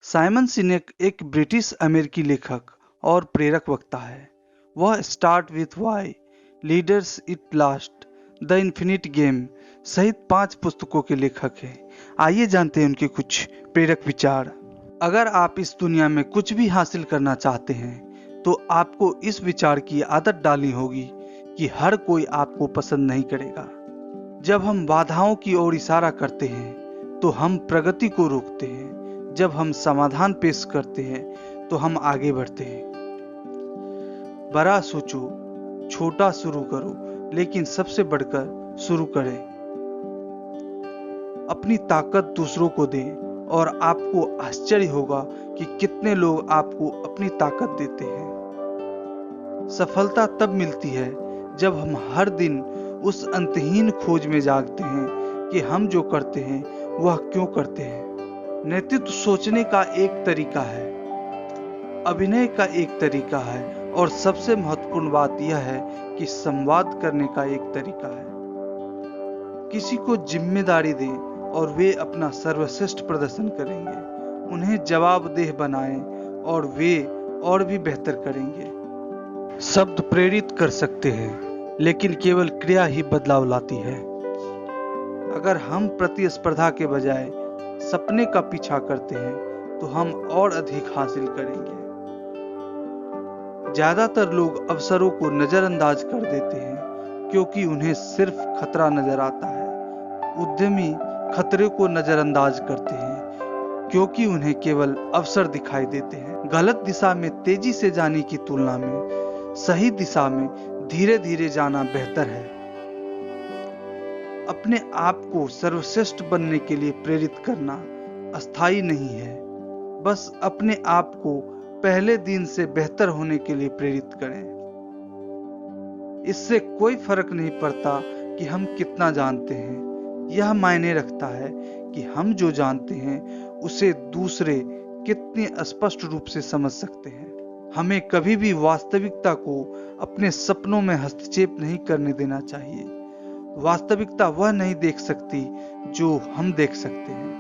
Simon सिनेक एक British अमेरिकी लेखक और प्रेरक वक्ता है। वह start with why, leaders eat last, the infinite game सहित 5 पुस्तकों के लेखक हैं। आइए जानते हैं उनके कुछ प्रेरक विचार। अगर आप इस दुनिया में कुछ भी हासिल करना चाहते हैं तो आपको इस विचार की आदत डालनी होगी कि हर कोई आपको पसंद नहीं करेगा। जब हम बाधाओं की ओर इशारा करते हैं तो हम प्रगति को रोकते हैं। जब हम समाधान पेश करते हैं तो हम आगे बढ़ते हैं। बड़ा सोचो, छोटा शुरू करो, लेकिन सबसे बढ़कर शुरू करें। अपनी ताकत दूसरों को दें और आपको आश्चर्य होगा कि कितने लोग आपको अपनी ताकत देते हैं। सफलता तब मिलती है जब हम हर दिन उस अंतहीन खोज में जागते हैं कि हम जो करते हैं वह क्यों करते हैं। नेतृत्व सोचने का एक तरीका है, अभिनय का एक तरीका है और सबसे महत्वपूर्ण बात यह है कि संवाद करने का एक तरीका है। किसी को जिम्मेदारी दें और वे अपना सर्वश्रेष्ठ प्रदर्शन करेंगे। उन्हें जवाबदेह बनाएं और वे और भी बेहतर करेंगे। शब्द प्रेरित कर सकते हैं, लेकिन केवल क्रिया ही बदलाव लाती है। अगर हम प्रतिस्पर्धा के बजाय सपने का पीछा करते हैं तो हम और अधिक हासिल करेंगे। ज्यादातर लोग अवसरों को नजरअंदाज कर देते हैं क्योंकि उन्हें सिर्फ खतरा नजर आता है। उद्यमी खतरे को नजरअंदाज करते हैं क्योंकि उन्हें केवल अवसर दिखाई देते हैं। गलत दिशा में तेजी से जाने की तुलना में सही दिशा में धीरे धीरे जाना बेहतर है। अपने आप को सर्वश्रेष्ठ बनने के लिए प्रेरित करना अस्थायी नहीं है। बस अपने आप को पहले दिन से बेहतर होने के लिए प्रेरित करें। इससे कोई फर्क नहीं पड़ता कि हम कितना जानते हैं। यह मायने रखता है कि हम जो जानते हैं उसे दूसरे कितने स्पष्ट रूप से समझ सकते हैं। हमें कभी भी वास्तविकता को अपने सपनों में हस्तक्षेप नहीं करने देना चाहिए। वास्तविकता वह नहीं देख सकती जो हम देख सकते हैं।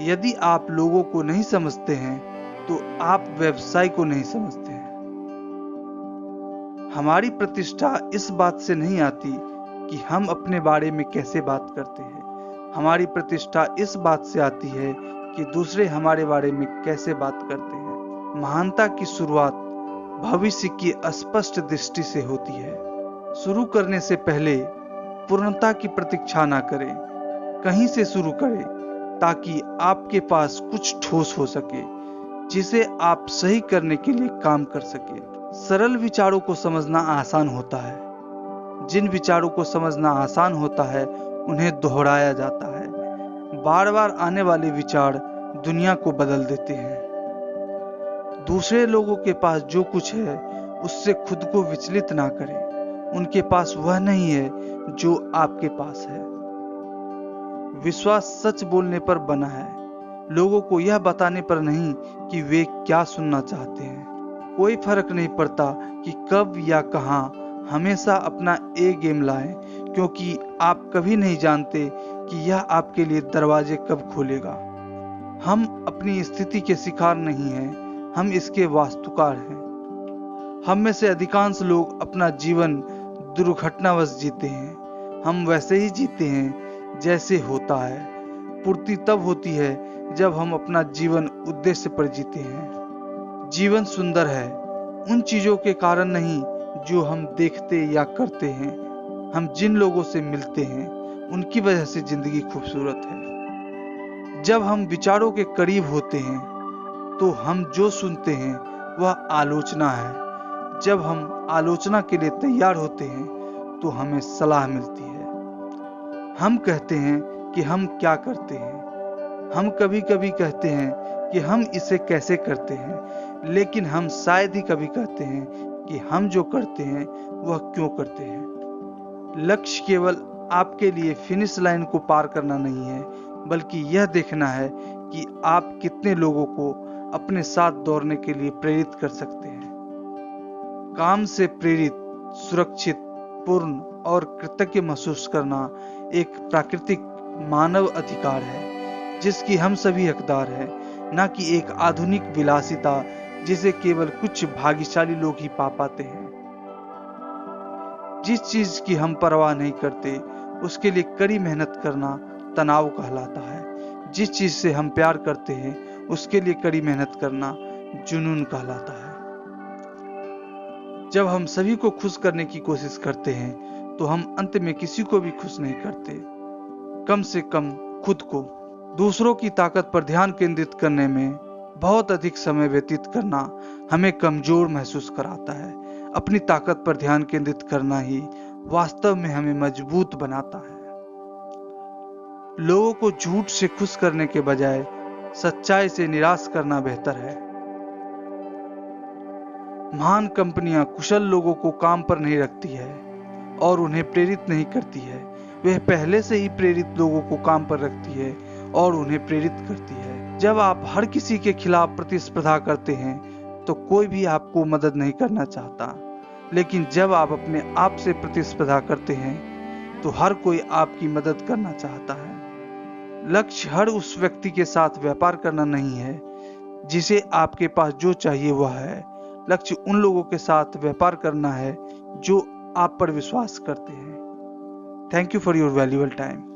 यदि आप लोगों को नहीं समझते हैं तो आप व्यवसाय को नहीं समझते हैं। हमारी प्रतिष्ठा इस बात से नहीं आती कि हम अपने बारे में कैसे बात करते हैं। हमारी प्रतिष्ठा इस बात से आती है कि दूसरे हमारे बारे में कैसे बात करते हैं। महानता की शुरुआत भविष्य की स्पष्ट दृष्टि से होती है। शुरू करने से पहले पूर्णता की प्रतीक्षा ना करें। कहीं से शुरू करें ताकि आपके पास कुछ ठोस हो सके जिसे आप सही करने के लिए काम कर सके। सरल विचारों को समझना आसान होता है। जिन विचारों को समझना आसान होता है उन्हें दोहराया जाता है। बार बार आने वाले विचार दुनिया को बदल देते हैं। दूसरे लोगों के पास जो कुछ है उससे खुद को विचलित ना करें। उनके पास वह नहीं है जो आपके पास है। विश्वास सच बोलने पर बना है, लोगों को यह बताने पर नहीं कि वे क्या सुनना चाहते हैं। कोई फर्क नहीं पड़ता कि कब या कहां, हमेशा अपना ए गेम लाएं क्योंकि आप कभी नहीं जानते कि यह आपके लिए दरवाजे कब खोलेगा। हम अपनी स्थिति के शिकार नहीं हैं, हम इसके वास्तुकार हैं। हम में से अधिकांश लोग अपना जीवन दुर्घटनावश जीते हैं। हम वैसे ही जीते हैं जैसे होता है। पूर्ति तब होती है जब हम अपना जीवन उद्देश्य पर जीते हैं। जीवन सुंदर है उन चीजों के कारण नहीं जो हम देखते या करते हैं। हम जिन लोगों से मिलते हैं उनकी वजह से जिंदगी खूबसूरत है। जब हम विचारों के करीब होते हैं तो हम जो सुनते हैं वह आलोचना है। जब हम आलोचना के लिए तैयार होते हैं तो हमें सलाह मिलती है। हम कहते हैं कि हम क्या करते हैं। हम कभी कभी कहते हैं कि हम इसे कैसे करते हैं, लेकिन हम शायद ही कभी कहते हैं कि हम जो करते हैं वह क्यों करते हैं। लक्ष्य केवल आपके लिए फिनिश लाइन को पार करना नहीं है, बल्कि यह देखना है कि आप कितने लोगों को अपने साथ दौड़ने के लिए प्रेरित कर सकते हैं। काम से प्रेरित, सुरक्षित, पूर्ण और कृतज्ञ महसूस करना एक प्राकृतिक मानव अधिकार है। जिसकी हम सभी हकदार हैं, न कि एक आधुनिक विलासिता जिसे केवल कुछ भाग्यशाली लोग ही पा पाते हैं। जिस चीज की हम परवाह नहीं करते उसके लिए कड़ी मेहनत करना तनाव कहलाता है। जिस चीज से हम प्यार करते हैं उसके लिए कड़ी मेहनत करना जुनून कहलाता है। जब हम सभी को खुश करने की कोशिश करते हैं तो हम अंत में किसी को भी खुश नहीं करते, कम से कम खुद को। दूसरों की ताकत पर ध्यान केंद्रित करने में बहुत अधिक समय व्यतीत करना हमें कमजोर महसूस कराता है। अपनी ताकत पर ध्यान केंद्रित करना ही वास्तव में हमें मजबूत बनाता है। लोगों को झूठ से खुश करने के बजाय सच्चाई से निराश करना बेहतर है। महान कंपनियां कुशल लोगों को काम पर नहीं रखती है और उन्हें प्रेरित नहीं करती है, वह पहले से ही प्रेरित लोगों को काम पर रखती है और उन्हें प्रेरित करती है। जब आप हर किसी के खिलाफ प्रतिस्पर्धा करते हैं तो कोई भी आपको मदद नहीं करना चाहता, लेकिन जब आप अपने आप से प्रतिस्पर्धा करते हैं तो हर कोई आपकी मदद करना चाहता है। लक्ष्य हर उस व्यक्ति के साथ व्यापार करना नहीं है जिसे आपके पास जो चाहिए वह है। लक्ष्य उन लोगों के साथ व्यापार करना है जो आप पर विश्वास करते हैं। Thank you for your valuable time.